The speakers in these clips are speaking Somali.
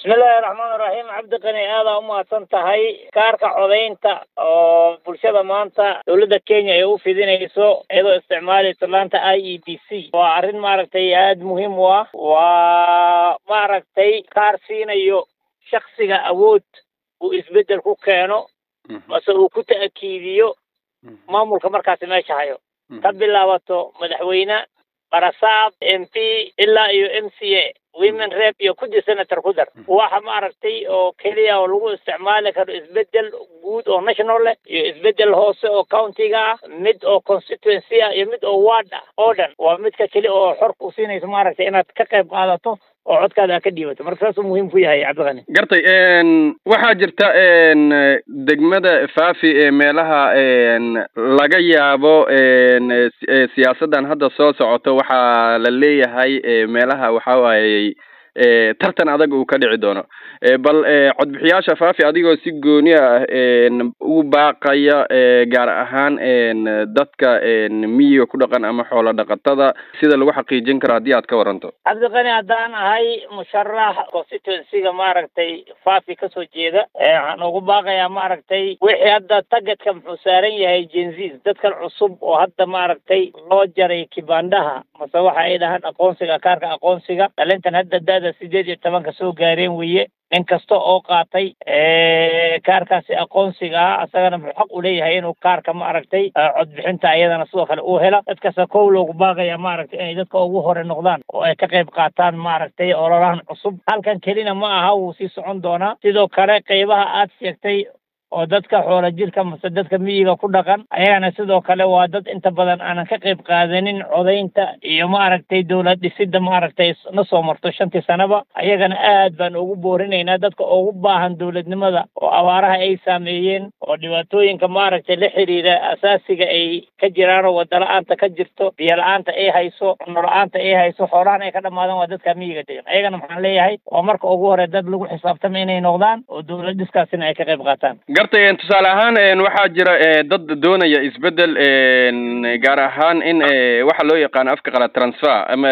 بسم الله الرحمن الرحيم. عبد قني هذا أم سنتهاي كارك عضينتا أو برشة مانتا دولة كينيا يوفي ذي نيسو إذا استعمال تلانتا IEBC وعرض معركتي هاد مهم ومعركتي كارسين يو شخصي أود وإثبت كانوا بس هو كتأكيديو ما ملك مركز ماشي هايو كبلاوتو مدحوينا قرصاب MP إلا يو MCA women rep iyo ku senator ku dar waxa ma aragtay oo kaliya oo lagu isticmaali karo isbedel guud oo national leh iyo isbedel hoose oo county-ga mid oo constituency iyo mid oo ward oo dhan waa mid ka kaliya oo xor u siinaysa ma aragtay inaad ka qayb qaadato oo codkaada ka dhiibato marka saas muhiim ku yahay Cabdiqani. gartay waxa jirta degmada Faafi ee meelaha laga yaabo siyaasadan hadda soo socoto waxa la leeyahay meelaha waxa waayay tartan adag uu ka dhici doono bal codbixiyaasha Faafi adigoo si gooni ah u baaqaya gaar ahaan dadka miyiga ku dhaqan ama xoolo dhaqatada sida lagu xaqiijin karo hadii aad ka waranto. Cabdiqani hadaan ahay musharax constituency-ga maaragtay Faafi ka soo jeeda waxaan ugu baaqayaa maaragtay wixii hadda tagadka muxuu saaran yahay Gen-Z dadka cusub oo hadda maaragtay loo jaray kibandaha mase waxa ay dhahaan aqoonsiga kaarka aqoonsiga dhalintan hadda da'da 18 ka soo gaareen weeye in kasta oo qaatay kaarkaasi aqoonsiga asagana muxuu xaq u leeyahay inuu kaarka maaragtay cod bixinta ayadana sidoo kale uu helo dadka koow loogu baaqaya maaragtay inay dadka ugu hore noqdaan oo ay ka qayb qaataan maaragtay ololahan cusub halkan kelina ma aha uu sii socon doona sidoo kale qaybaha aad sheegtay oo dadka xoolo jirka mase dadka miyiga ku dhaqan ayagana sidoo kale waa dad inta badan aanan ka qayb qaadanin codaynta iyo maaragtay dawlad dhisidda maaragtay na soo marto 5 sanaba ayagana aad baan ugu boorinaynaa dadka ugu baahan dawladnimada oo abaaraha ay saameeyeen oo dhibaatooyinka maaragtay la xiriira asaasiga ay ka jiraan wada la'aanta ka jirto biyo la'aanta ay hayso cunno la'aanta ay hayso xoolahan ay ka dhamaadaan waa dadka miyiga degan ayagana maxaan leeyahay waa marka ugu hore dad lagu xisaabtamo inay noqdaan oo dawlad dhiskaasina ay ka qayb qaataan. gartay tusaale ahaan waxa jira dad doonaya isbedel gaar ahaan in waxa loo yaqaan afka qala transfer ama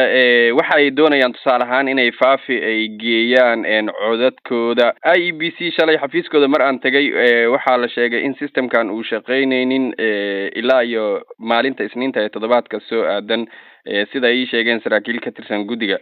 waxa ay doonayaan tusaale ahaan inay Faafi ay geeyaan codadkooda IEBC shalay xafiiskooda mar aan tagay waxa la sheegay in systemkan uu shaqeynaynin ilaa iyo maalinta Isniinta ee toddobaadka soo aadan sida ay sheegeen saraakiil ka tirsan gudiga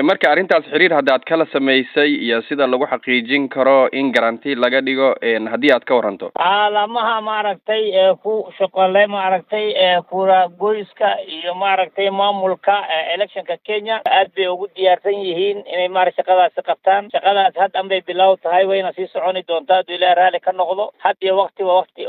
marka arintaas xiriir hadaad kala sameysay iyo sida lagu xaqiijin karo in guarantee laga dhigo hadii aad ka waranto alamaha maaragtay ku shaqale maaragtay kura goyska iyo maaragtay maamulka electionka Kenya aad bay ugu diyaarsan yihiin inay maaragtay shaqadaas qabtaan shaqadaas had ambay bilow tahay wayna sii soconi doontaa ilaa raali ka noqdo hadii waqti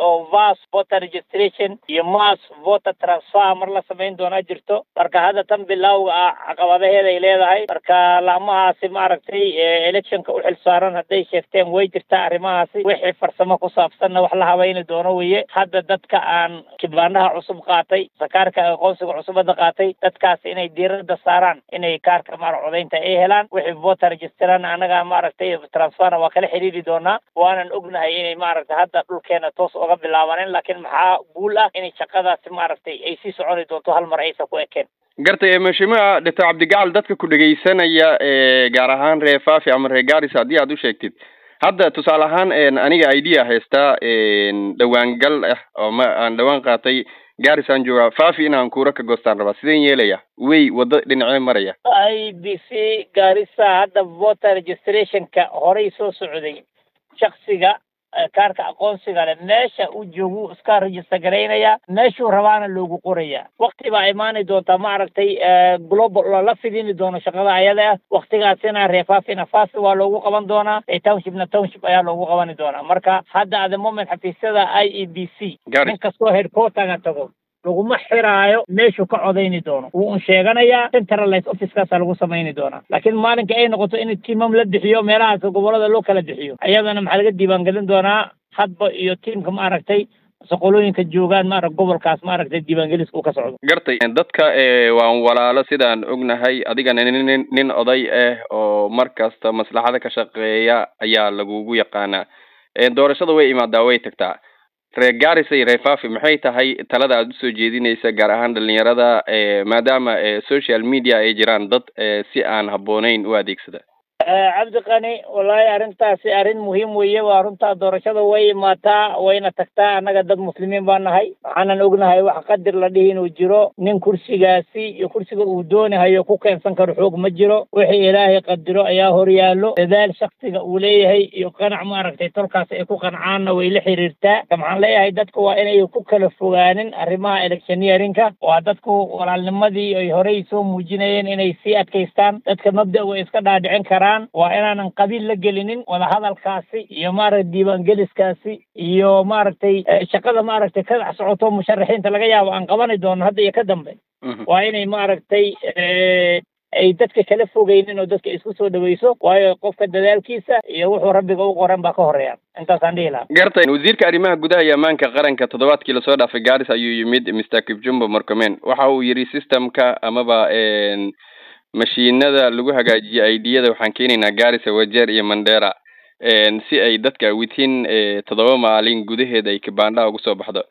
oo vast voter registration iyo mass voter transfer mar la sameyn doona jirto marka hada tan bilow caqabadaheeda ay leedahay marka lamahaasi maaragtay electionka u xil saaran haday sheegteen way jirtaa arrimahaasi wixii farsamo ku saabsan wax la habayni doono weeye hadda dadka aan kibaanaha cusub qaatay sakaarka aqoonsiga cusubada qaatay dadkaas inay diirada saaraan inay kaarka codaynta ay helaan wixii voter registrana anaga maaragtay transfer waa kala xiriiri doonaa waanan ognahay inay maaragtay hadda dhulkeena toos uga bilaabaneen laakiin maxaa guul ah inay shaqadaasi maaragtay ay sii soconi doonto hal mar aysan ku ekeen. gartay mashiimaha Dr. Cabdigacal dadka ku dhageysanaya gaar ahaan reer Faafi ama reer Garissa hadii aad u sheegtid hadda tusaale ahaan aniga idea haysta dhawaan gal ah oo ma aan dhawaan qaatay Garissa jooga Faafi inaan kuura ka goostaan raba sideen yeelaya way wada dhinacay maraya IEBC Garissa hadda voter registration-ka horay soo socday shakhsiga kaarka aqoonsiga leh meesha uu joogo iska register gareynaya meeshuu rabaana loogu qoraya waqti baa imaanay doonta maaragtay global la fidini doono shaqada ayada waqtigaasina reefaafina Faafi waa loogu qaban doonaa township ayaa loogu qaban doonaa marka hadda at the moment xafiisyada IEBC ninka soo headquarter-ga tago laguma xiraayo meeshuu ka codayni doono uu sheeganayaa centralized office-kaas lagu sameeyni doona laakiin maalinka ay noqoto in tiimam la bixiyo meelaha gobolada loo kala bixiyo ayadana maxaa laga diiwaan gelin doonaa hadba iyo tiimka maaragtay shaqooyinka joogaan maaragtay gobolkaas maaragtay diiwaan gelis uu ka socdo. gartay dadka waan walaalo sidaan ognahay adigana nin oday oo markasta maslaxada ka shaqeeya ayaa lagu yaqaanaa doorashada way imaadaa way tagtaa reer Garissa iyo reer Faafi maxay tahay talada aad u soo jeedinaysa gaar ahaan dhalinyarada maadaama social media ay jiraan dad si aan haboonayn u adeegsada cabdi qani wallaahi arrintaasi arrin muhiim weeye waa runtaa doorashada way imaataa wayna tagtaa annaga dad muslimiin baan nahay waxaanan ognahay wax qadir la dhihi inuu jiro nin kursigaasi iyo kursiga uu doonahayo ku keensan karo xoog ma jiro wixii ilaahay qadiro ayaa horyaallo dadaal shakhsiga uu leeyahay iyo qanac maaragtay tolkaas ay ku qancaanna way la xiriirtaa waxaan leeyahay dadka waa inay ku kala fogaanin arrimaha electioneerinka waa dadku walaalnimadii ay horey soo muujinayeen inay sii adkaystaan dadka mabda way iska dhaadhicin karaan waa inaanan qabiil la gelinin wada hadalkaasi iyo maaragtay diiwaangeliskaasi iyo maaragtay shaqada maaragtay ka dhex socoto musharaxiinta laga yaabo aan qabani doono hadda iyo ka dambe waa inay maaragtay ay dadka kala fogeynin oo dadka isku soo dhaweyso waayo qofka dadaalkiisa iyo wuxuu rabbiga u qoran baa ka horeeya intaasaan dhihi lahaa gartay wasiirka arrimaha gudaha iyo ammaanka qaranka toddobaadkii lasoo dhaafay Garis ayuu yimid Mr. Kipchumba Murkomen waxa uu yiri systemka amaba mashiinada lagu hagaajiyo idiyada waxaan keenaynaa Garis Wajeer iyo Mandera si ay dadka within 7 maalin gudaheed ay kibanda ugu soo baxdo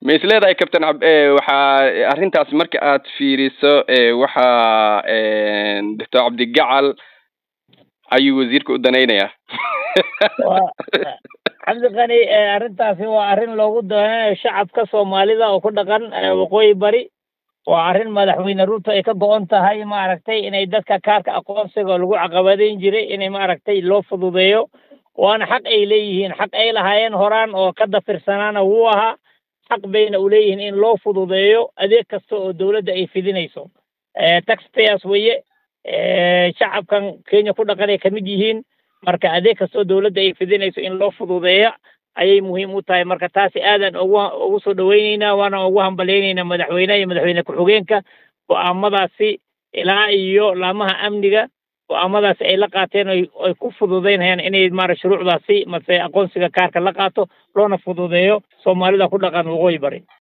ma isleedahay Captain waxa arrintaas marka aad fiiriso waxa Dr. Abdi Gacal ayuu wasiirka u daneynaya cabdi qani arrintaasi waa arrin loogu doonayo shacabka Soomaalida oo ku dhaqan waqooyi bari waa arrin madaxweyne Ruto ay ka go'on tahay maaragtay inay dadka kaarka aqoonsiga lagu caqabadeyn jiray inay maaragtay loo fududeeyo waana xaq ay leeyihiin xaq ay lahaayeen horaan oo ka dafirsanaana wuu ahaa xaq bayna u leeyihiin in loo fududeeyo adeeg kasta oo dawladda ay fidinayso taxpayers weeye shacabkan Kenya ku dhaqan ay kamid yihiin marka adeeg kasta oo dawladda ay fidinayso in loo fududeeyo ayay muhiim u tahay marka taasi aadan ugu soo dhaweynaynaa waana ugu hambaleynaynaa madaxweynaha iyo madaxweyne ku-xigeenka go'aamadaasi ilaa iyo laamaha amniga go'aamadaasi ay la qaateen ay ku fududeynayaan inay shuruucdaasi mase aqoonsiga kaarka la qaato loona fududeeyo Soomaalida ku dhaqan waqooyi bari